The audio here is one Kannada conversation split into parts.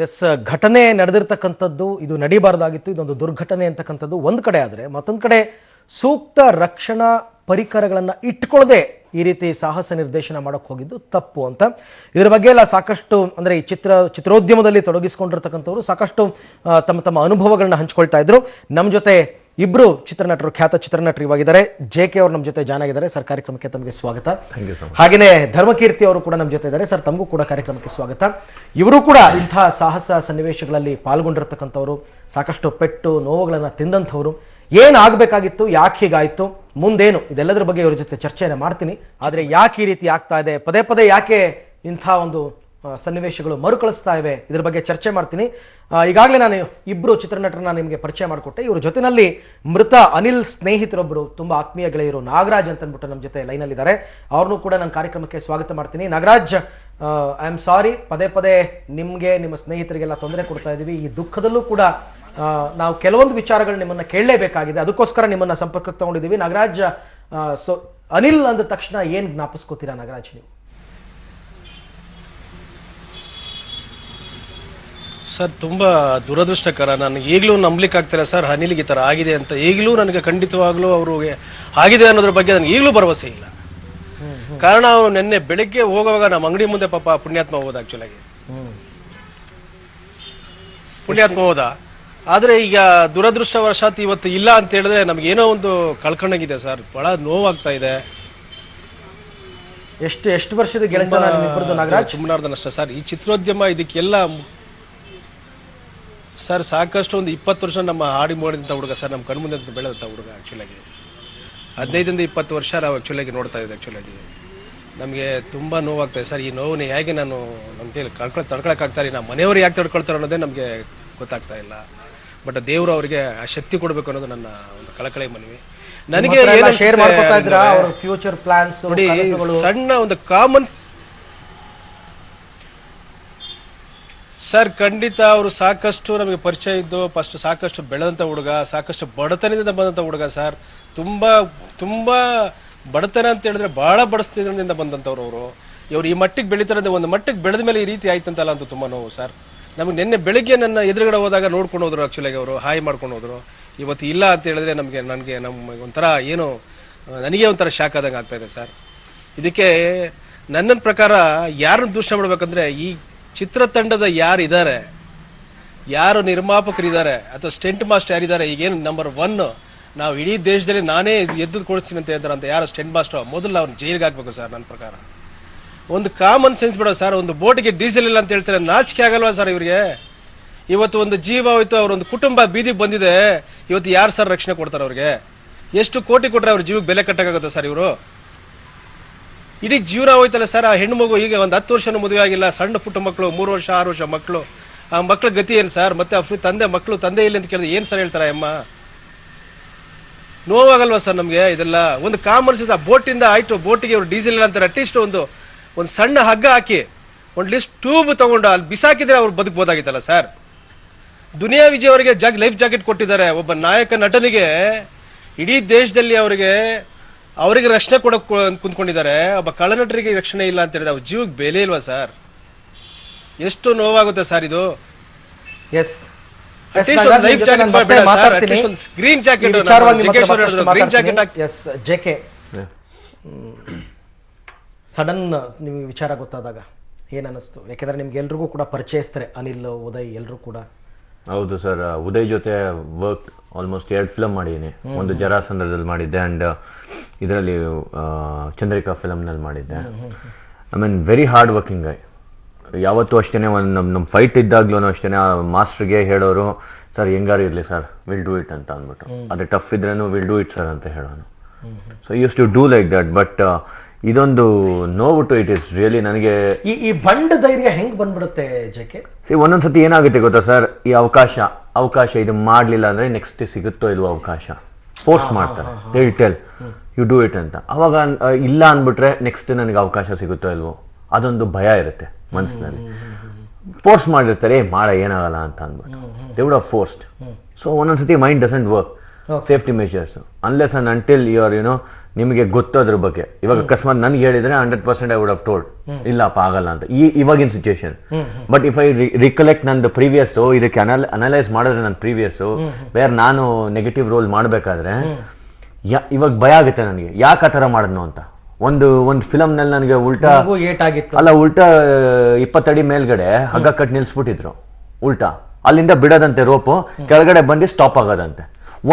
ಎಸ್, ಘಟನೆ ನಡೆದಿರ್ತಕ್ಕಂಥದ್ದು ಇದು ನಡೀಬಾರ್ದಾಗಿತ್ತು, ಇದೊಂದು ದುರ್ಘಟನೆ ಅಂತಕ್ಕಂಥದ್ದು ಒಂದು ಕಡೆ. ಆದರೆ ಮತ್ತೊಂದು ಕಡೆ ಸೂಕ್ತ ರಕ್ಷಣಾ ಪರಿಕರಗಳನ್ನು ಇಟ್ಕೊಳ್ಳದೆ ಈ ರೀತಿ ಸಾಹಸ ನಿರ್ದೇಶನ ಮಾಡೋಕ್ಕೆ ಹೋಗಿದ್ದು ತಪ್ಪು ಅಂತ ಇದರ ಬಗ್ಗೆ ಎಲ್ಲ ಸಾಕಷ್ಟು ಅಂದರೆ ಈ ಚಿತ್ರೋದ್ಯಮದಲ್ಲಿ ತೊಡಗಿಸಿಕೊಂಡಿರ್ತಕ್ಕಂಥವ್ರು ಸಾಕಷ್ಟು ತಮ್ಮ ಅನುಭವಗಳನ್ನ ಹಂಚ್ಕೊಳ್ತಾ ಇದ್ರು. ನಮ್ಮ ಜೊತೆ ಇಬ್ಬರು ಚಿತ್ರನಟರು, ಖ್ಯಾತ ಚಿತ್ರನಟರು ಇವಾಗಿದ್ದಾರೆ. JK ಅವರು ನಮ್ಮ ಜೊತೆ ಜಾಯ್ನ್ ಆಗಿದ್ದಾರೆ. ಸರ್, ಕಾರ್ಯಕ್ರಮಕ್ಕೆ ತಮಗೆ ಸ್ವಾಗತ. ಹಾಗೆಯೇ ಧರ್ಮಕೀರ್ತಿ ಅವರು ಕೂಡ ನಮ್ಮ ಜೊತೆ ಇದ್ದಾರೆ. ಸರ್, ತಮಗೂ ಕೂಡ ಕಾರ್ಯಕ್ರಮಕ್ಕೆ ಸ್ವಾಗತ. ಇವರು ಕೂಡ ಇಂತಹ ಸಾಹಸ ಸನ್ನಿವೇಶಗಳಲ್ಲಿ ಪಾಲ್ಗೊಂಡಿರ್ತಕ್ಕಂಥವ್ರು, ಸಾಕಷ್ಟು ಪೆಟ್ಟು ನೋವುಗಳನ್ನು ತಿಂದಂಥವ್ರು. ಏನಾಗಬೇಕಾಗಿತ್ತು, ಯಾಕೆ ಹೀಗಾಯಿತು, ಮುಂದೇನು, ಇದೆಲ್ಲದರ ಬಗ್ಗೆ ಇವ್ರ ಜೊತೆ ಚರ್ಚೆಯನ್ನು ಮಾಡ್ತೀನಿ. ಆದರೆ ಯಾಕೆ ಈ ರೀತಿ ಆಗ್ತಾ ಇದೆ, ಪದೇ ಪದೇ ಯಾಕೆ ಇಂಥ ಒಂದು ಸನ್ನಿವೇಶಗಳು ಮರುಕಳಿಸ್ತಾ ಇವೆ, ಇದ್ರ ಬಗ್ಗೆ ಚರ್ಚೆ ಮಾಡ್ತೀನಿ. ಈಗಾಗಲೇ ನಾನು ಇಬ್ಬರು ಚಿತ್ರನಟರನ್ನ ನಿಮಗೆ ಪರಿಚಯ ಮಾಡಿಕೊಟ್ಟೆ. ಇವ್ರ ಜೊತೆನಲ್ಲಿ ಮೃತ ಅನಿಲ್ ಸ್ನೇಹಿತರೊಬ್ಬರು, ತುಂಬ ಆತ್ಮೀಯ ಗೆಳೆಯರು, ನಾಗರಾಜ್ ಅಂತ ಅಂದ್ಬಿಟ್ಟು ನಮ್ಮ ಜೊತೆ ಲೈನಲ್ಲಿದ್ದಾರೆ. ಅವ್ರನ್ನೂ ಕೂಡ ನಾನು ಕಾರ್ಯಕ್ರಮಕ್ಕೆ ಸ್ವಾಗತ ಮಾಡ್ತೀನಿ. ನಾಗರಾಜ್, ಐ ಆಮ್ ಸಾರಿ, ಪದೇ ಪದೇ ನಿಮಗೆ, ನಿಮ್ಮ ಸ್ನೇಹಿತರಿಗೆಲ್ಲ ತೊಂದರೆ ಕೊಡ್ತಾ ಇದ್ದೀವಿ. ಈ ದುಃಖದಲ್ಲೂ ಕೂಡ ನಾವು ಕೆಲವೊಂದು ವಿಚಾರಗಳು ನಿಮ್ಮನ್ನ ಕೇಳಲೇಬೇಕಾಗಿದೆ, ಅದಕ್ಕೋಸ್ಕರ ನಿಮ್ಮನ್ನ ಸಂಪರ್ಕಕ್ಕೆ ತಗೊಂಡಿದ್ದೀವಿ. ನಾಗರಾಜ್, ಸೊ ಅನಿಲ್ ಅಂದ ತಕ್ಷಣ ಏನು ಜ್ಞಾಪಿಸ್ಕೋತೀರಾ ನಾಗರಾಜ್ ನೀವು? ಸರ್, ತುಂಬ ದುರದೃಷ್ಟಕರ. ನನಗೆ ಈಗಲೂ ನಂಬಲಿಕ್ಕೆ ಆಗ್ತಿಲ್ಲ ಸರ್, ಅನಿಲ್ಗೆ ಈ ಥರ ಆಗಿದೆ ಅಂತ. ಈಗಲೂ ನನಗೆ ಖಂಡಿತವಾಗ್ಲೂ ಅವ್ರಿಗೆ ಆಗಿದೆ ಅನ್ನೋದ್ರ ಬಗ್ಗೆ ನನಗೆ ಈಗಲೂ ಭರವಸೆ ಇಲ್ಲ. ಕಾರಣ ಅವನು ನಿನ್ನೆ ಬೆಳಗ್ಗೆ ಹೋಗುವಾಗ ನಮ್ಮ ಅಂಗಡಿ ಮುಂದೆ ಪಾಪ ಪುಣ್ಯಾತ್ಮ ಹೋದ, ಆ್ಯಕ್ಚುಲಾಗಿ ಪುಣ್ಯಾತ್ಮ ಹೋದ. ಆದರೆ ಈಗ ದುರದೃಷ್ಟವಶಾತ್ ಇವತ್ತು ಇಲ್ಲ ಅಂತ ಹೇಳಿದ್ರೆ ನಮಗೇನೋ ಒಂದು ಕಳ್ಕೊಂಡಾಗಿದೆ ಸರ್. ಬಹಳ ನೋವಾಗ್ತಾ ಇದೆ. ಎಷ್ಟು ವರ್ಷದ ಗೆಳೆತನ ನಿಮ್ಮಿಬ್ಬರದು ನಾಗರಾಜ್? ಸುಮ್ಮನಾರ್ದನಷ್ಟೇ ಸರ್. ಈ ಚಿತ್ರೋದ್ಯಮ ಇದಕ್ಕೆಲ್ಲ ಸರ್ ಸಾಕಷ್ಟು ಒಂದು 20 ವರ್ಷ ನಮ್ಮ ಹಾಡಿ ಮಾಡಿದಂಥ ಹುಡುಗ ಸರ್, ನಮ್ಮ ಕಣ್ಮುಂದೆ ಬೆಳೆದಂಥ ಹುಡುಗ. ಆ್ಯಕ್ಚುಲಾಗಿ 15-20 ವರ್ಷ ನಾವು ಆ್ಯಕ್ಚುಲಾಗಿ ನೋಡ್ತಾ ಇದ್ದೆ. ಆ್ಯಕ್ಚುಲಾಗಿ ನಮಗೆ ತುಂಬ ನೋವಾಗ್ತಾಯಿದೆ ಸರ್. ಈ ನೋವನ್ನ ಹೇಗೆ ನಾನು ನಮ್ಮ ಕೈಲಿ ತಡ್ಕೊಳಕ್ಕಾಗ್ತಾರೆ, ನಮ್ಮ ಮನೆಯವರು ಯಾಕೆ ತಡ್ಕೊಳ್ತಾರೆ ಅನ್ನೋದೇ ನಮಗೆ ಗೊತ್ತಾಗ್ತಾ ಇಲ್ಲ. ಬಟ್ ದೇವರು ಅವರಿಗೆ ಆ ಶಕ್ತಿ ಕೊಡಬೇಕು ಅನ್ನೋದು ನನ್ನ ಒಂದು ಕಳಕಳಿ ಮನವಿ. ನನಗೆ ಶೇರ್ ಮಾಡ್ಕೊತಾ ಇದ್ರಾ ಅವರ ಫ್ಯೂಚರ್ ಪ್ಲಾನ್ಸ್? ನೋಡಿ, ಸಣ್ಣ ಒಂದು ಕಾಮನ್ಸ್ ಸರ್, ಖಂಡಿತ ಅವರು ಸಾಕಷ್ಟು ನಮಗೆ ಪರಿಚಯ ಇದ್ದು, ಫಸ್ಟ್ ಸಾಕಷ್ಟು ಬೆಳೆದಂಥ ಹುಡುಗ, ಸಾಕಷ್ಟು ಬಡತನದಿಂದ ಬಂದಂಥ ಹುಡುಗ ಸರ್. ತುಂಬ ಬಡತನ ಅಂತ ಹೇಳಿದ್ರೆ ಭಾಳ ಬಡತನದಿಂದ ಬಂದಂಥವ್ರು ಅವರು. ಇವ್ರು ಈ ಮಟ್ಟಿಗೆ ಬೆಳೀತಾರೆ, ಒಂದು ಮಟ್ಟಿಗೆ ಬೆಳೆದ ಮೇಲೆ ಈ ರೀತಿ ಆಯ್ತಂತಲ್ಲ ಅಂತ ತುಂಬ ನೋವು ಸರ್. ನಮಗೆ ನಿನ್ನೆ ಬೆಳಿಗ್ಗೆ ನನ್ನ ಎದುರುಗಡೆ ಹೋದಾಗ ನೋಡ್ಕೊಂಡು ಹೋದ್ರು, ಆ್ಯಕ್ಚುಲಾಗಿ ಅವರು ಹಾಯ್ ಮಾಡ್ಕೊಂಡು ಹೋದ್ರು. ಇವತ್ತು ಇಲ್ಲ ಅಂತ ಹೇಳಿದ್ರೆ ನಮಗೆ ಒಂಥರ ಏನು, ನನಗೆ ಒಂಥರ ಶಾಕ್ ಆದಂಗೆ ಆಗ್ತಾಯಿದೆ ಸರ್. ಇದಕ್ಕೆ ನನ್ನ ಪ್ರಕಾರ ಯಾರನ್ನು ದೂಷಣೆ ಮಾಡ್ಬೇಕಂದ್ರೆ, ಈ ಚಿತ್ರತಂಡದ ಯಾರಿದ್ದಾರೆ, ಯಾರು ನಿರ್ಮಾಪಕರಿದ್ದಾರೆ ಅಥವಾ ಸ್ಟೆಂಟ್ ಮಾಸ್ಟರ್ ಯಾರಿದ್ದಾರೆ, ಈಗೇನು ನಂಬರ್ 1 ನಾವು ಇಡೀ ದೇಶದಲ್ಲಿ ನಾನೇ ಎದ್ದು ಕೊಡಿಸ್ತೀನಿ ಅಂತ ಹೇಳ್ತಾರೆ ಅಂತ ಯಾರು ಸ್ಟೆಂಟ್ ಮಾಸ್ಟರ್, ಮೊದಲು ಅವ್ರು ಜೈಲಿಗೆ ಹಾಕ್ಬೇಕು ಸರ್. ನನ್ನ ಪ್ರಕಾರ ಒಂದು ಕಾಮನ್ ಸೆನ್ಸ್ ಬಿಡೋ ಸರ್. ಒಂದು ಬೋಟಿಗೆ ಡೀಸೆಲ್ ಇಲ್ಲ ಅಂತ ಹೇಳ್ತಾರೆ, ನಾಚಿಕೆ ಆಗಲ್ವಾ ಸರ್ ಇವರಿಗೆ? ಇವತ್ತು ಒಂದು ಜೀವ ಹೋಯ್ತು, ಅವರೊಂದು ಕುಟುಂಬ ಬೀದಿಗೆ ಬಂದಿದೆ, ಇವತ್ತು ಯಾರು ಸರ್ ರಕ್ಷಣೆ ಕೊಡ್ತಾರೆ ಅವ್ರಿಗೆ? ಎಷ್ಟು ಕೋಟಿ ಕೊಟ್ಟರೆ ಅವ್ರ ಜೀವಕ್ಕೆ ಬೆಲೆ ಕಟ್ಟಕ್ಕಾಗುತ್ತೆ ಸರ್ ಇವರು? ಇಡೀ ಜೀವನ ಹೋಯ್ತಲ್ಲ ಸರ್. ಆ ಹೆಣ್ಣು ಮಗು ಈಗ ಒಂದು 10 ವರ್ಷನೂ ಮದುವೆ ಆಗಿಲ್ಲ, ಸಣ್ಣ ಪುಟ್ಟ ಮಕ್ಕಳು, 3 ವರ್ಷ 6 ವರ್ಷ ಮಕ್ಕಳು. ಆ ಮಕ್ಕಳ ಗತಿ ಏನು ಸರ್? ಮತ್ತೆ ತಂದೆ ಇಲ್ಲ ಅಂತ ಕೇಳಿದ್ರೆ ಏನು ಸರ್ ಹೇಳ್ತಾರೆ ಅಮ್ಮ? ನೋವಾಗಲ್ವಾ ಸರ್ ನಮಗೆ ಇದೆಲ್ಲ? ಒಂದು ಕಾಮನ್ ಸೆನ್ಸ್. ಆ ಬೋಟಿಂದ ಆಯ್ತು, ಬೋಟಿಗೆ ಅವ್ರು ಡೀಸೆಲ್ ಇಲ್ಲ ಅಂತಾರೆ, ಅಟ್ಲೀಸ್ಟ್ ಒಂದು ಸಣ್ಣ ಹಗ್ಗ ಹಾಕಿ ಒಂದು ಲಿಸ್ಟ್ ಟ್ಯೂಬ್ ತಗೊಂಡು ಅಲ್ಲಿ ಬಿಸಾಕಿದ್ರೆ ಅವ್ರು ಬದುಕಬಹುದಾಗಿತ್ತಲ್ಲ ಸರ್. ದುನಿಯಾ ವಿಜಯ್ ಅವರಿಗೆ ಲೈಫ್ ಜಾಕೆಟ್ ಕೊಟ್ಟಿದ್ದಾರೆ. ಒಬ್ಬ ನಾಯಕ ನಟನಿಗೆ ಇಡೀ ದೇಶದಲ್ಲಿ ಅವರಿಗೆ ರಕ್ಷಣೆ ಕೊಡೋಕೆ ಕುಂತ್ಕೊಂಡಿದ್ದಾರೆ. ಒಬ್ಬ ಕಳ್ಳನಟರಿಗೆ ರಕ್ಷಣೆ ಇಲ್ಲ ಅಂತ ಹೇಳಿದ್ರೆ ಅವ್ರ ಜೀವಕ್ಕೆ ಬೆಲೆ ಇಲ್ವಾ ಸರ್? ಎಷ್ಟು ನೋವಾಗುತ್ತೆ ಸರ್ ಇದು. Yes, green jacket JK, sudden ನಿಮ್ಗೆ ವಿಚಾರ ಗೊತ್ತಾದಾಗ ಏನ್ ಅನಿಸ್ತು? ಯಾಕೆಂದ್ರೆ ನಿಮ್ಗೆ ಎಲ್ರಿಗೂ ಕೂಡ ಪರಿಚಯಿಸ್ತಾರೆ, ಅನಿಲ್, ಉದಯ್ ಎಲ್ಲರೂ ಕೂಡ. ಹೌದು ಸರ್, ಉದಯ್ ಜೊತೆ ವರ್ಕ್ ಆಲ್ಮೋಸ್ಟ್ 2 ಫಿಲಮ್ ಮಾಡಿದ್ದೀನಿ. ಒಂದು ಜರಾಸಂದ್ರದಲ್ಲಿ ಮಾಡಿದ್ದೆ ಆ್ಯಂಡ್ ಇದರಲ್ಲಿ ಚಂದ್ರಿಕಾ ಫಿಲಮ್ನಲ್ಲಿ ಮಾಡಿದ್ದೆ. I mean very hard working guy. ಯಾವತ್ತೂ ಅಷ್ಟೇ, ಒಂದು ನಮ್ಮ ಫೈಟ್ ಇದ್ದಾಗ್ಲೂ ಅಷ್ಟೇ ಮಾಸ್ಟ್ರಿಗೆ ಹೇಳೋರು, ಸರ್ ಹೆಂಗಾರು ಇರಲಿ ಸರ್, ವಿಲ್ ಡೂ ಇಟ್ ಅಂತ ಅಂದ್ಬಿಟ್ಟು. ಅದು ಟಫ್ ಇದ್ರೂ ವಿಲ್ ಡೂ ಇಟ್ ಸರ್ ಅಂತ ಹೇಳೋನು. So use to do like that. But ಇದೊಂದು ನೋವುಟ್ಟು ಇಟ್ ಇಸ್ ರಿಯಲಿ ನನಗೆ ಈ ಬಂಡ ಧೈರ್ಯ ಹೆಂಗೆ ಬಂದ್ಬಿಡುತ್ತೆ JK? ಒಂದೊಂದ್ಸತಿ ಏನಾಗುತ್ತೆ ಗೊತ್ತಾ ಸರ್, ಈ ಅವಕಾಶ ಇದು ಮಾಡಲಿಲ್ಲ ಅಂದರೆ ನೆಕ್ಸ್ಟ್ ಸಿಗುತ್ತೋ ಇಲ್ವೋ ಅವಕಾಶ, ಫೋರ್ಸ್ ಮಾಡ್ತಾರೆ. ಟೆಲ್ ಯು ಡೂ ಇಟ್ ಅಂತ. ಅವಾಗ ಇಲ್ಲ ಅಂದ್ಬಿಟ್ರೆ ನೆಕ್ಸ್ಟ್ ನನಗೆ ಅವಕಾಶ ಸಿಗುತ್ತೋ ಇಲ್ವೋ ಅದೊಂದು ಭಯ ಇರುತ್ತೆ ಮನಸ್ಸಿನಲ್ಲಿ. ಫೋರ್ಸ್ ಮಾಡಿರ್ತಾರೆ, ಮಾಡ ಏನಾಗಲ್ಲ ಅಂತ ಅಂದ್ಬಿಟ್ಟು they would have forced. So ಒಂದೊಂದ್ಸತಿ mind doesn't work. Safety measures unless and until you know ನಿಮಗೆ ಗೊತ್ತೋದ್ರ ಬಗ್ಗೆ. ಇವಾಗ ಅಕಸ್ಮಾತ್ ನನ್ಗೆ ಹೇಳಿದ್ರೆ 100% ಐ ವುಡ್ ಹವ್ ಟೋಲ್ಡ್ ಇಲ್ಲಪ್ಪ ಆಗಲ್ಲ ಅಂತ ಇವಾಗಿನ situation. But if I recollect ನಂದು ಪ್ರೀವಿಯಸ್ ಇದಕ್ಕೆ ಅನಲೈಸ್ ಮಾಡಿದ್ರೆ ನನ್ನ ಪ್ರೀವಿಯಸ್ ಬೇರೆ ನಾನು ನೆಗೆಟಿವ್ ರೋಲ್ ಮಾಡಬೇಕಾದ್ರೆ ಇವಾಗ ಭಯ ಆಗುತ್ತೆ ನನಗೆ, ಯಾಕೆ ಆ ಥರ ಮಾಡಿದ್ನು ಅಂತ. ಒಂದು ಫಿಲಮ್ನಲ್ಲಿ ನನಗೆ ಉಲ್ಟಾ 20 ಅಡಿ ಮೇಲ್ಗಡೆ ಹಗ್ಗ ಕಟ್ ನಿಲ್ಸ್ಬಿಟ್ಟಿದ್ರು ಉಲ್ಟಾ, ಅಲ್ಲಿಂದ ಬಿಡೋದಂತೆ ರೋಪು, ಕೆಳಗಡೆ ಬಂದು ಸ್ಟಾಪ್ ಆಗೋದಂತೆ.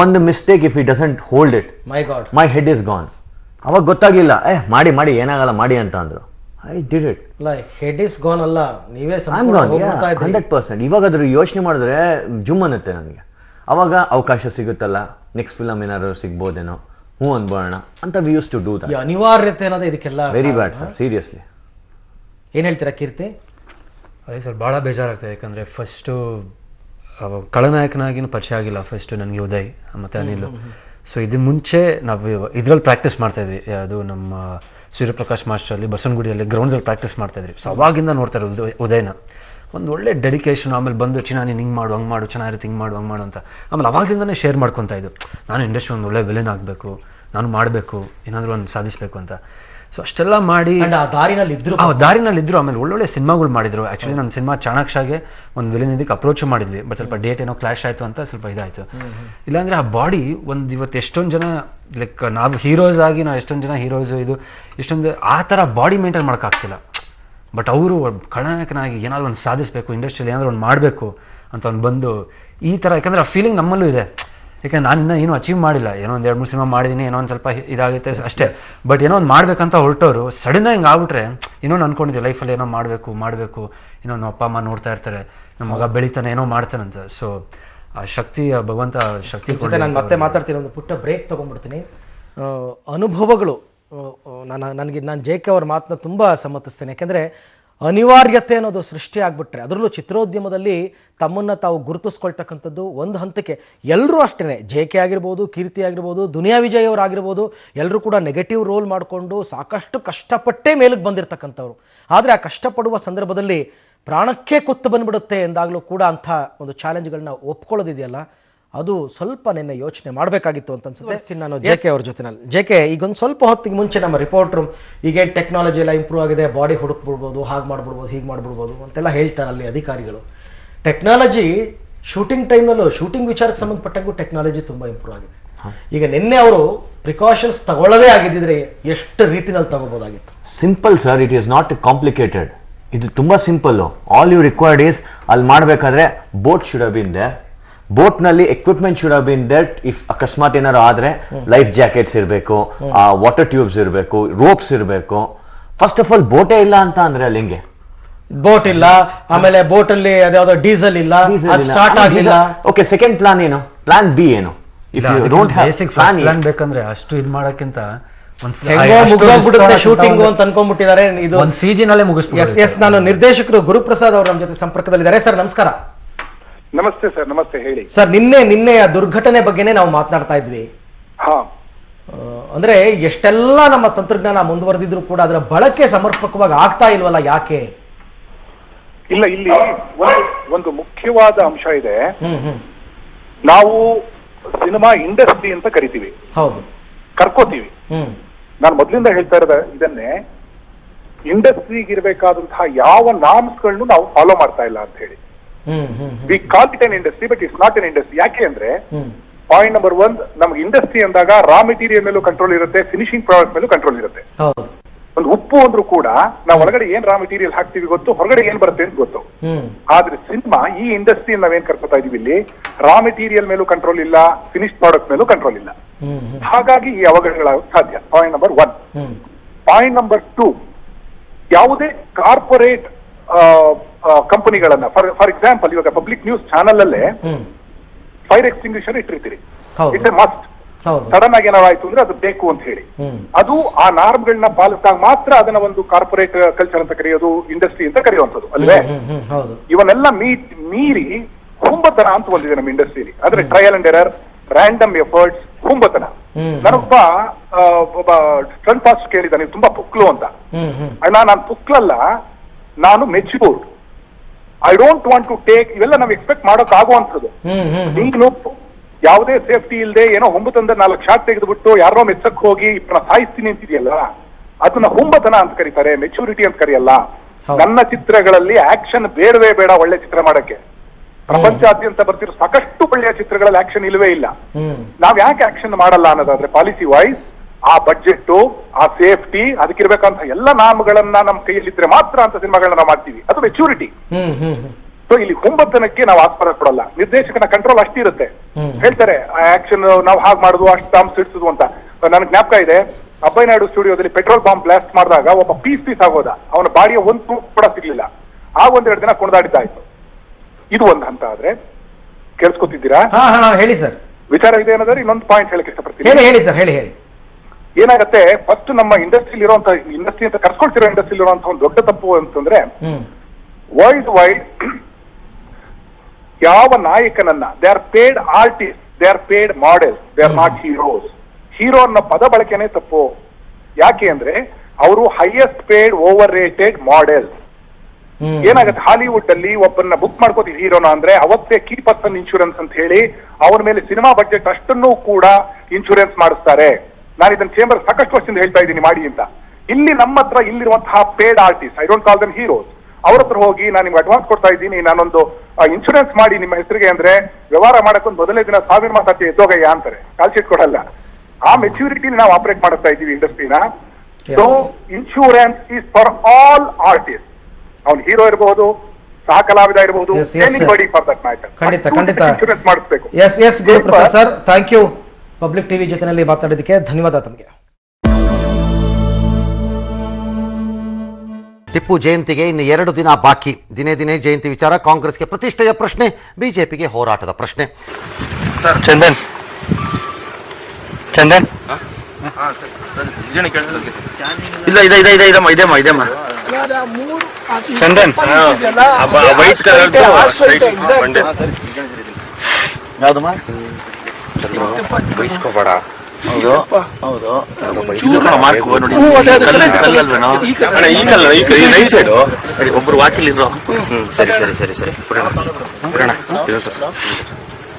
ಒಂದು mistake if it doesn't hold it, my head is gone. ಅವಾಗ ಗೊತ್ತಾಗಿಲ್ಲ, ಮಾಡಿ ಏನಾಗಲ್ಲ ಮಾಡಿ ಅಂತ ಅಂದ್ರು. I did it. Head is gone ಅಲ್ಲ, ನೀವೇ 100%. ಇವಾಗ ಅದ್ರ ಯೋಚನೆ ಮಾಡಿದ್ರೆ ಜುಮ್ ಅನ್ನತ್ತೆ ನನಗೆ. ಅವಾಗ ಅವಕಾಶ ಸಿಗುತ್ತಲ್ಲ, ನೆಕ್ಸ್ಟ್ ಫಿಲಮ್ ಏನಾದ್ರು ಸಿಗ್ಬೋದೇನೋ, ಅನ್ಬೋಣ ಅಂತ we use to do that. ಅನಿವಾರ್ಯತೆ ಅನ್ನೋದು ಇದಕ್ಕೆಲ್ಲ ವೆರಿ ಬ್ಯಾಡ್ ಸರ್, ಸೀರಿಯಸ್ಲಿ. ಏನ್ ಹೇಳ್ತೀರಾ ಕೀರ್ತಿ? ಅದೇ ಸರ್, ಭಾಳ ಬೇಜಾರಾಗ್ತದೆ. ಯಾಕಂದರೆ ಫಸ್ಟು ಖಳನಾಯಕನಾಗಿನೂ ಪರಿಚಯ ಆಗಿಲ್ಲ ಫಸ್ಟು ನನಗೆ ಉದಯ್ ಮತ್ತು ಅನಿಲ್. ಸೊ ಇದು ಮುಂಚೆ ನಾವು ಇದರಲ್ಲಿ ಪ್ರಾಕ್ಟೀಸ್ ಮಾಡ್ತಾಯಿದ್ವಿ, ಅದು ನಮ್ಮ ಸೂರ್ಯಪ್ರಕಾಶ್ ಮಾಸ್ಟರಲ್ಲಿ ಬಸವನಗುಡಿಯಲ್ಲಿ ಗ್ರೌಂಡ್ಸಲ್ಲಿ ಪ್ರಾಕ್ಟೀಸ್ ಮಾಡ್ತಾಯಿದ್ವಿ. ಸೊ ಅವಾಗಿಂದ ನೋಡ್ತಾರೆ ಉದಯನ, ಒಂದು ಒಳ್ಳೆ ಡೆಡಿಕೇಶನ್. ಆಮೇಲೆ ಬಂದು ನೀನು ಹಿಂಗೆ ಮಾಡು ಹಂಗೆ ಮಾಡು, ಚೆನ್ನಾಗಿರುತ್ತೆ ಹಿಂಗೆ ಮಾಡು ಹಂಗೆ ಮಾಡು ಅಂತ. ಆಮೇಲೆ ಅವಾಗಿಂದನೇ ಶೇರ್ ಮಾಡ್ಕೊತಾ ಇದ್ದು, ನಾನು ಇಂಡಸ್ಟ್ರಿ ಒಂದು ಒಳ್ಳೆ ವಿಲನ್ ಆಗಬೇಕು, ನಾನು ಮಾಡಬೇಕು, ಏನಾದರೂ ಒಂದು ಸಾಧಿಸಬೇಕು ಅಂತ. ಸೊ ಅಷ್ಟೆಲ್ಲ ಮಾಡಿ ದಾರಿನಲ್ಲಿದ್ದರು. ಆಮೇಲೆ ಒಳ್ಳೊಳ್ಳೆ ಸಿನಿಮಾಗಳು ಮಾಡಿದರು. ಆ್ಯಕ್ಚುಲಿ ನನ್ನ ಸಿನಿಮಾ ಚಾಣಾಕ್ಷಾಗೆ ಒಂದು ವಿಲನ್ ಇದಕ್ಕೆ ಅಪ್ರೋಚ್ ಮಾಡಿದ್ವಿ, ಬಟ್ ಸ್ವಲ್ಪ ಡೇಟ್ ಏನೋ ಕ್ಲಾಶ್ ಆಯಿತು ಅಂತ ಸ್ವಲ್ಪ ಇದಾಯಿತು. ಇಲ್ಲಾಂದರೆ ಆ ಬಾಡಿ ಇವತ್ತು ಎಷ್ಟೊಂದು ಜನ ಲೈಕ್ ನಾವು ಹೀರೋಸ್ ಆಗಿ ನಾವು ಎಷ್ಟೊಂದು ಜನ ಹೀರೋಸು ಇಷ್ಟೊಂದು ಆ ಥರ ಬಾಡಿ ಮೇಂಟೈನ್ ಮಾಡೋಕ್ಕಾಗ್ತಿಲ್ಲ. ಬಟ್ ಅವರು ಖಳನಾಯಕನಾಗಿ ಏನಾದರೂ ಒಂದು ಸಾಧಿಸಬೇಕು, ಇಂಡಸ್ಟ್ರಿಯಲ್ಲಿ ಏನಾದರೂ ಒಂದು ಮಾಡಬೇಕು ಅಂತ ಒಂದು ಬಂದು ಈ ಥರ, ಯಾಕಂದರೆ ಆ ಫೀಲಿಂಗ್ ನಮ್ಮಲ್ಲೂ ಇದೆ. ಯಾಕಂದ್ರೆ ನಾನು ಇನ್ನೂ ಏನೂ ಅಚೀವ್ ಮಾಡಿಲ್ಲ, ಏನೋ ಒಂದು 2-3 ಸಿನಿಮಾ ಮಾಡಿದ್ದೀನಿ, ಏನೋ ಒಂದು ಸ್ವಲ್ಪ ಇದಾಗುತ್ತೆ ಅಷ್ಟೇ. ಬಟ್ ಏನೋ ಒಂದು ಮಾಡ್ಬೇಕಂತ ಹೊರಟವರು ಸಡನ್ನಾಗಿ ಹಿಂಗೆ ಆಗ್ಬಿಟ್ರೆ ಇನ್ನೊಂದು ಅಂದ್ಕೊಂಡಿದ್ದೆ ಲೈಫಲ್ಲಿ ಏನೋ ಮಾಡಬೇಕು, ಏನೋ ನಮ್ಮ ಅಪ್ಪ ಅಮ್ಮ ನೋಡ್ತಾ ಇರ್ತಾರೆ, ನಮ್ಮ ಮಗ ಬೆಳಿತಾನೆ, ಏನೋ ಮಾಡ್ತಾನಂತ. ಸೊ ಆ ಶಕ್ತಿ ಭಗವಂತ ಶಕ್ತಿ ಕೊಟ್ಟೆ. ನಾನು ಮತ್ತೆ ಮಾತಾಡ್ತೀನಿ, ಒಂದು ಪುಟ್ಟ ಬ್ರೇಕ್ ತೊಗೊಂಡ್ಬಿಡ್ತೀನಿ. ಅನುಭವಗಳು ನಾನು JK ಅವ್ರ ಮಾತನ್ನ ತುಂಬ ಸಮ್ಮತಿಸ್ತೇನೆ. ಯಾಕೆಂದರೆ ಅನಿವಾರ್ಯತೆ ಅನ್ನೋದು ಸೃಷ್ಟಿ ಆಗಿಬಿಟ್ರೆ, ಅದರಲ್ಲೂ ಚಿತ್ರೋದ್ಯಮದಲ್ಲಿ ತಮ್ಮನ್ನು ತಾವು ಗುರುತಿಸ್ಕೊಳ್ತಕ್ಕಂಥದ್ದು ಒಂದು ಹಂತಕ್ಕೆ ಎಲ್ಲರೂ ಅಷ್ಟೇ, JK ಆಗಿರ್ಬೋದು, ಕೀರ್ತಿ ಆಗಿರ್ಬೋದು, ದುನಿಯಾ ವಿಜಯ್ ಅವರಾಗಿರ್ಬೋದು, ಎಲ್ಲರೂ ಕೂಡ ನೆಗೆಟಿವ್ ರೋಲ್ ಮಾಡಿಕೊಂಡು ಸಾಕಷ್ಟು ಕಷ್ಟಪಟ್ಟೇ ಮೇಲಕ್ಕೆ ಬಂದಿರತಕ್ಕಂಥವ್ರು. ಆದರೆ ಆ ಕಷ್ಟಪಡುವ ಸಂದರ್ಭದಲ್ಲಿ ಪ್ರಾಣಕ್ಕೆ ಕುತ್ತು ಬಂದುಬಿಡುತ್ತೆ ಎಂದಾಗಲೂ ಕೂಡ ಅಂಥ ಒಂದು ಚಾಲೆಂಜ್ಗಳನ್ನ ಒಪ್ಕೊಳ್ಳೋದಿದೆಯಲ್ಲ, ಅದು ಸ್ವಲ್ಪ ನಿನ್ನೆ ಯೋಚನೆ ಮಾಡಬೇಕಾಗಿತ್ತು ಅಂತ ಅನ್ಸುತ್ತೆ. ನಾನು JK ಅವ್ರ ಜೊತೆನಲ್ಲಿ JK ಈಗೊಂದು ಸ್ವಲ್ಪ ಹೊತ್ತಿಗೆ ಮುಂಚೆ ನಮ್ಮ ರಿಪೋರ್ಟ್ರು ಈಗೇನು ಟೆಕ್ನಾಲಜಿ ಎಲ್ಲ ಇಂಪ್ರೂವ್ ಆಗಿದೆ, ಬಾಡಿ ಹುಡುಕ್ಬಿಡ್ಬೋದು, ಹಾಗೆ ಮಾಡ್ಬಿಡ್ಬೋದು, ಹೀಗೆ ಮಾಡ್ಬಿಡ್ಬೋದು ಅಂತೆಲ್ಲ ಹೇಳ್ತಾರೆ ಅಲ್ಲಿ ಅಧಿಕಾರಿಗಳು. ಟೆಕ್ನಾಲಜಿ ಶೂಟಿಂಗ್ ಟೈಮ್ನಲ್ಲೂ ಶೂಟಿಂಗ್ ವಿಚಾರಕ್ಕೆ ಸಂಬಂಧಪಟ್ಟಂಗೂ ಟೆಕ್ನಾಲಜಿ ತುಂಬ ಇಂಪ್ರೂವ್ ಆಗಿದೆ. ಈಗ ನಿನ್ನೆ ಅವರು ಪ್ರಿಕಾಷನ್ಸ್ ತಗೊಳ್ಳೋದೇ ಆಗಿದ್ದರೆ ಎಷ್ಟು ರೀತಿನಲ್ಲಿ ತಗೋಬೋದಾಗಿತ್ತು? Simple sir, it is not complicated. ಇದು ತುಂಬ simple. All you required is ಅಲ್ಲಿ ಮಾಡಬೇಕಾದ್ರೆ boat should have been there, ಬೋಟ್ನಲ್ಲಿ equipment should have been there. If ಅಕಸ್ಮಾತ್ ಏನಾರು ಆದರೆ ಲೈಫ್ ಜಾಕೆಟ್ಸ್ ಇರಬೇಕು, ವಾಟರ್ ಟ್ಯೂಬ್ಸ್ ಇರಬೇಕು, ರೋಪ್ಸ್ ಇರಬೇಕು. ಫಸ್ಟ್ ಆಫ್ ಆಲ್ ಬೋಟೇ ಇಲ್ಲ ಅಂತ ಅಂದ್ರೆ ಅಲ್ಲಿ ಹೆಂಗೆ? ಬೋಟ್ ಇಲ್ಲ, ಆಮೇಲೆ ಬೋಟ್ ಅಲ್ಲಿ ಅದ್ಯಾವುದೋ ಡೀಸೆಲ್ ಇಲ್ಲ, ಸ್ಟಾರ್ಟ್ ಆಗಲಿಲ್ಲ. ಓಕೆ, ಸೆಕೆಂಡ್ ಪ್ಲಾನ್ ಏನು? ಪ್ಲಾನ್ ಬಿ ಏನು? If you don't have plan ಬೇಕಂದ್ರೆ ಅಷ್ಟು ಇದು ಮಾಡೋಕ್ಕಿಂತ ಶೂಟಿಂಗ್ ಅಂತ ಅನ್ಕೊಂಡ್ಬಿಟ್ಟಿದ್ದಾರೆ. ಇದು ಒಂದು ಸೀಸನಲ್ಲೇ ಮುಗಿಸ್ಬಿಟ್ಟು. ಎಸ್, ನಾನು ನಿರ್ದೇಶಕರು ಗುರುಪ್ರಸಾದ್ ಅವರು ನಮ್ಮ ಜೊತೆ ಸಂಪರ್ಕದಲ್ಲಿದ್ದಾರೆ. ಸರ್ ನಮಸ್ಕಾರ. ನಮಸ್ತೆ ಸರ್. ನಮಸ್ತೆ, ಹೇಳಿ ಸರ್. ನಿನ್ನೆ ಆ ದುರ್ಘಟನೆ ಬಗ್ಗೆನೇ ನಾವು ಮಾತನಾಡ್ತಾ ಇದ್ವಿ. ಅಂದ್ರೆ ಎಷ್ಟೆಲ್ಲ ನಮ್ಮ ತಂತ್ರಜ್ಞಾನ ಮುಂದುವರೆದಿದ್ರು ಕೂಡ ಅದರ ಬಳಕೆ ಸಮರ್ಪಕವಾಗಿ ಆಗ್ತಾ ಇಲ್ವಲ್ಲ, ಯಾಕೆ? ಇಲ್ಲ, ಇಲ್ಲಿ ಒಂದು ಮುಖ್ಯವಾದ ಅಂಶ ಇದೆ. ನಾವು ಸಿನಿಮಾ ಇಂಡಸ್ಟ್ರಿ ಅಂತ ಕರಿತೀವಿ, ಹೌದು, ಕರ್ಕೋತೀವಿ. ನಾನು ಮೊದಲಿಂದ ಹೇಳ್ತಾ ಇರೋದ ಇದನ್ನೇ, ಇಂಡಸ್ಟ್ರಿಗೆ ಇರಬೇಕಾದಂತಹ ಯಾವ ನಾರ್ಮ್ಸ್ಗಳನ್ನು ನಾವು ಫಾಲೋ ಮಾಡ್ತಾ ಇಲ್ಲ ಅಂತ ಹೇಳಿ. We call it an industry, but it's not an industry. ಯಾಕೆ ಅಂದ್ರೆ, ಪಾಯಿಂಟ್ ನಂಬರ್ 1, ನಮ್ಗೆ ಇಂಡಸ್ಟ್ರಿ ಅಂದಾಗ ರಾ ಮೆಟೀರಿಯಲ್ ಮೇಲೂ ಕಂಟ್ರೋಲ್ ಇರುತ್ತೆ, ಫಿನಿಶಿಂಗ್ ಪ್ರಾಡಕ್ಟ್ ಮೇಲೂ ಕಂಟ್ರೋಲ್ ಇರುತ್ತೆ. ಒಂದು ಉಪ್ಪು ಅಂದ್ರೂ ಕೂಡ ನಾವು ಒಳಗಡೆ ಏನ್ ರಾ ಮೆಟೀರಿಯಲ್ ಹಾಕ್ತಿವಿ ಗೊತ್ತು, ಹೊರಗಡೆ ಏನ್ ಬರುತ್ತೆ ಅಂತ ಗೊತ್ತು. ಆದ್ರೆ ಸಿನಿಮಾ, ಈ ಇಂಡಸ್ಟ್ರಿ ನಾವೇನ್ ಕರ್ಕೋತಾ ಇದೀವಿ, ಇಲ್ಲಿ ರಾ ಮೆಟೀರಿಯಲ್ ಮೇಲೂ ಕಂಟ್ರೋಲ್ ಇಲ್ಲ, ಫಿನಿಶ್ ಪ್ರಾಡಕ್ಟ್ ಮೇಲೂ ಕಂಟ್ರೋಲ್ ಇಲ್ಲ. ಹಾಗಾಗಿ ಈ ಅವಘಡಗಳಾಗೋದು ಸಾಧ್ಯ. Point number 1. ಪಾಯಿಂಟ್ ನಂಬರ್ 2, ಯಾವುದೇ ಕಾರ್ಪೊರೇಟ್ ಕಂಪನಿಗಳನ್ನ, ಫಾರ್ ಎಕ್ಸಾಂಪಲ್ ಇವಾಗ ಪಬ್ಲಿಕ್ ನ್ಯೂಸ್ ಚಾನಲ್ ಅಲ್ಲೇ ಫೈರ್ ಎಕ್ಸ್ಟಿಂಗ್ವಿಷರ್ ಇಟ್ಟಿರ್ತೀರಿ, ಇಟ್ಸ್ ಎ ಮಸ್ಟ್. ಸಡನ್ ಆಗಿ ಏನಾಯ್ತು ಅಂದ್ರೆ ಅದು ಬೇಕು ಅಂತ ಹೇಳಿ, ಅದು ಆ ನಾರ್ಮ್ಗಳನ್ನ ಪಾಲಿಸಿದಾಗ ಮಾತ್ರ ಅದನ್ನ ಒಂದು ಕಾರ್ಪೊರೇಟ್ ಕಲ್ಚರ್ ಅಂತ ಕರೆಯೋದು, ಇಂಡಸ್ಟ್ರಿ ಅಂತ ಕರೆಯುವಂಥದ್ದು ಅಲ್ವೇ? ಇವನ್ನೆಲ್ಲ ಮೀರಿ ಹುಂಬತನ ಅಂತ ಬಂದಿದೆ ನಮ್ಮ ಇಂಡಸ್ಟ್ರಿಯಲ್ಲಿ. ಆದ್ರೆ trial and error, random efforts, ಹುಂಬತನ. ನಾನೊಬ್ಬ ಸ್ಟಂಟ್ ಫಾಸ್ಟ್ ಕೇಳಿದ, ನೀವು ತುಂಬಾ ಪುಕ್ಲು ಅಂತ. ಅಣ್ಣ, ನಾನು ಪುಕ್ಲಲ್ಲ, ನಾನು matured. I don't want to take, ಇವೆಲ್ಲ ನಾವು ಎಕ್ಸ್ಪೆಕ್ಟ್ ಮಾಡೋಕ್ ಆಗುವಂಥದ್ದು. ನೀನು ಯಾವುದೇ ಸೇಫ್ಟಿ ಇಲ್ಲದೆ ಏನೋ ಹುಂಬತನದ 4 ಶಾಟ್ ತೆಗೆದುಬಿಟ್ಟು ಯಾರೋ ಮೆಚ್ಚಕ್ ಹೋಗಿ ಇಬ್ಬರ ಸಾಯಿಸ್ತೀನಿ ಅಂತಿದೆಯಲ್ಲ, ಅದನ್ನ ಹುಂಬತನ ಅಂತ ಕರೀತಾರೆ, ಮೆಚುರಿಟಿ ಅಂತ ಕರೆಯಲ್ಲ. ನನ್ನ ಚಿತ್ರಗಳಲ್ಲಿ ಆಕ್ಷನ್ ಬೇಡವೇ ಬೇಡ ಒಳ್ಳೆ ಚಿತ್ರ ಮಾಡಕ್ಕೆ. ಪ್ರಪಂಚಾದ್ಯಂತ ಬರ್ತಿರೋ ಸಾಕಷ್ಟು ಒಳ್ಳೆಯ ಚಿತ್ರಗಳಲ್ಲಿ ಆಕ್ಷನ್ ಇಲ್ಲವೇ ಇಲ್ಲ. ನಾವ್ ಯಾಕೆ ಆಕ್ಷನ್ ಮಾಡಲ್ಲ ಅನ್ನೋದಾದ್ರೆ ಪಾಲಿಸಿ ವೈಸ್ ಆ ಬಡ್ಜೆಟ್, ಆ ಸೇಫ್ಟಿ, ಅದಕ್ಕಿರ್ಬೇಕಂತ ಎಲ್ಲ ನಾಮಗಳನ್ನ ನಮ್ಮ ಕೈಯಲ್ಲಿದ್ರೆ ಮಾತ್ರ ಅಂತ ಸಿನಿಮಾಗಳನ್ನ ನಾವು ಮಾಡ್ತೀವಿ. ಅದು ಮೆಚುರಿಟಿ. ಸೊ ಇಲ್ಲಿ ಹುಂಬತನಕ್ಕೆ ನಾವು ಆಸ್ಪದ ಕೊಡಲ್ಲ. ನಿರ್ದೇಶಕನ ಕಂಟ್ರೋಲ್ ಅಷ್ಟಿರುತ್ತೆ. ಹೇಳ್ತಾರೆ ಆಕ್ಷನ್ ನಾವು ಹಾಗೆ ಮಾಡುದು, ಅಷ್ಟು ಬಾಂಬ್ ಸಿಡಿಸುದು ಅಂತ. ನನಗೆ ಜ್ಞಾಪಕ ಇದೆ, ಅಬ್ಬಯ್ಯನಾಯ್ಡು ಸ್ಟುಡಿಯೋದಲ್ಲಿ ಪೆಟ್ರೋಲ್ ಬಾಂಬ್ ಬ್ಲಾಸ್ಟ್ ಮಾಡಿದಾಗ ಒಬ್ಬ ಪೀಸ್ ಆಗೋದ, ಅವನ ಬಾಡಿಯ ಒಂದು ತೂಕು ಕೂಡ ಸಿಗ್ಲಿಲ್ಲ. ಆ 1-2 ದಿನ ಕುಣಿದಾಡಿದ್ದಾಯ್ತು. ಇದು ಒಂದು ಹಂತ. ಆದ್ರೆ ಕೇಳಿಸ್ಕೊತಿದ್ದೀರಾ? ಹೇಳಿ ಸರ್. ವಿಚಾರ ಇದೆ ಅನ್ನೋದ್ರೆ ಇನ್ನೊಂದು ಪಾಯಿಂಟ್ ಹೇಳಕ್ ಇಷ್ಟಪಡ್ತೀನಿ. ಹೇಳಿ ಸರ್, ಹೇಳಿ. ಏನಾಗತ್ತೆ, ಫಸ್ಟ್ ನಮ್ಮ ಇಂಡಸ್ಟ್ರಿಲಿ ಇರುವಂತ, ಇಂಡಸ್ಟ್ರಿ ಅಂತ ಕರ್ಸ್ಕೊಳ್ತಿರೋ ಇಂಡಸ್ಟ್ರಿಲಿ ಇರುವಂತ ಒಂದು ದೊಡ್ಡ ತಪ್ಪು ಅಂತಂದ್ರೆ, ವರ್ಲ್ಡ್ ವೈಡ್ ಯಾವ ನಾಯಕನನ್ನ they are paid artist, they are paid models, they are not heroes. Hero ಅನ್ನೋ ಪದ ಬಳಕೆನೇ ತಪ್ಪು. ಯಾಕೆ ಅಂದ್ರೆ ಅವರು highest paid overrated models. ಏನಾಗುತ್ತೆ, ಹಾಲಿವುಡ್ ಅಲ್ಲಿ ಒಬ್ಬನ್ನ ಬುಕ್ ಮಾಡ್ಕೋತೀವಿ ಹೀರೋನ ಅಂದ್ರೆ ಅವತ್ತೇ ಕೀ ಪರ್ಸನ್ ಇನ್ಶೂರೆನ್ಸ್ ಅಂತ ಹೇಳಿ ಅವನ ಮೇಲೆ ಸಿನಿಮಾ ಬಡ್ಜೆಟ್ ಅಷ್ಟನ್ನು ಕೂಡ ಇನ್ಶೂರೆನ್ಸ್ ಮಾಡಿಸ್ತಾರೆ. ನಾನು ಇದನ್ನ ಚೇಂಬರ್ ಸಾಕಷ್ಟು ವರ್ಷದಿಂದ ಹೇಳ್ತಾ ಇದ್ದೀನಿ ಮಾಡಿ ಅಂತ. ಇಲ್ಲಿ ನಮ್ಮ ಹತ್ರ ಇಲ್ಲಿರುವಂತಹ paid artist, I don't call them heroes, ಅವ್ರ ಹತ್ರ ಹೋಗಿ ನಾನು ನಿಮ್ಗೆ ಅಡ್ವಾನ್ಸ್ ಕೊಡ್ತಾ ಇದ್ದೀನಿ, ನಾನೊಂದು ಇನ್ಶೂರೆನ್ಸ್ ಮಾಡಿ ನಿಮ್ಮ ಹೆಸರಿಗೆ ಅಂದ್ರೆ ವ್ಯವಹಾರ ಮಾಡಕ್ಕೊಂದು ಮೊದಲನೇ ದಿನ 1000 ಮಾತಾಡ್ತಿ ಎದ್ದೋಗಯ್ಯ ಅಂತಾರೆ, ಕಾಲ್ ಶೀಟ್ ಕೊಡಲ್ಲ. ಆ ಮೆಚ್ಯೂರಿಟಿಲಿ ನಾವು ಆಪರೇಟ್ ಮಾಡ್ತಾ ಇದ್ದೀವಿ ಇಂಡಸ್ಟ್ರಿನ. So insurance is for all artist. ಅವ್ನು ಹೀರೋ ಇರಬಹುದು, ಸಹ ಕಲಾವಿದ ಇರಬಹುದು, ಎನಿಬಡಿ ಫಾರ್ ದಟ್ ಮ್ಯಾಟರ್. ಖಂಡಿತ ಇನ್ಶೂರೆನ್ಸ್ ಮಾಡಿಸ್ಬೇಕು. S Guruprasad sir, thank you. Public TV ಜೊತೆನಲ್ಲಿ ಮಾತಾಡೋದಕ್ಕೆ ಧನ್ಯವಾದ ತಮಗೆ. ಟಿಪ್ಪು ಜಯಂತಿಗೆ ಇನ್ನು 2 ದಿನ ಬಾಕಿ. ದಿನೇ ದಿನೇ ಜಯಂತಿ ವಿಚಾರ ಕಾಂಗ್ರೆಸ್ಗೆ ಪ್ರತಿಷ್ಠೆಯ ಪ್ರಶ್ನೆ, ಬಿಜೆಪಿಗೆ ಹೋರಾಟದ ಪ್ರಶ್ನೆ. ಚಂದನ್ ಇಲ್ಲ ಇದಮ್ಮ ಚಂದನ್ ವೈಟ್ ಕಲರ್ ಯಾವ್ದಮ್ಮ ಬೈಸ್ಕೋಬೇಡ. ಹೌದು ಮಾರ್ಕ್ ನೋಡಿ, ಈ ರೈಟ್ ಸೈಡು ಒಬ್ರು ವಾಕಿಲ್ ಇದ್ರು. ಸರಿ ಬಿಡೋಣ.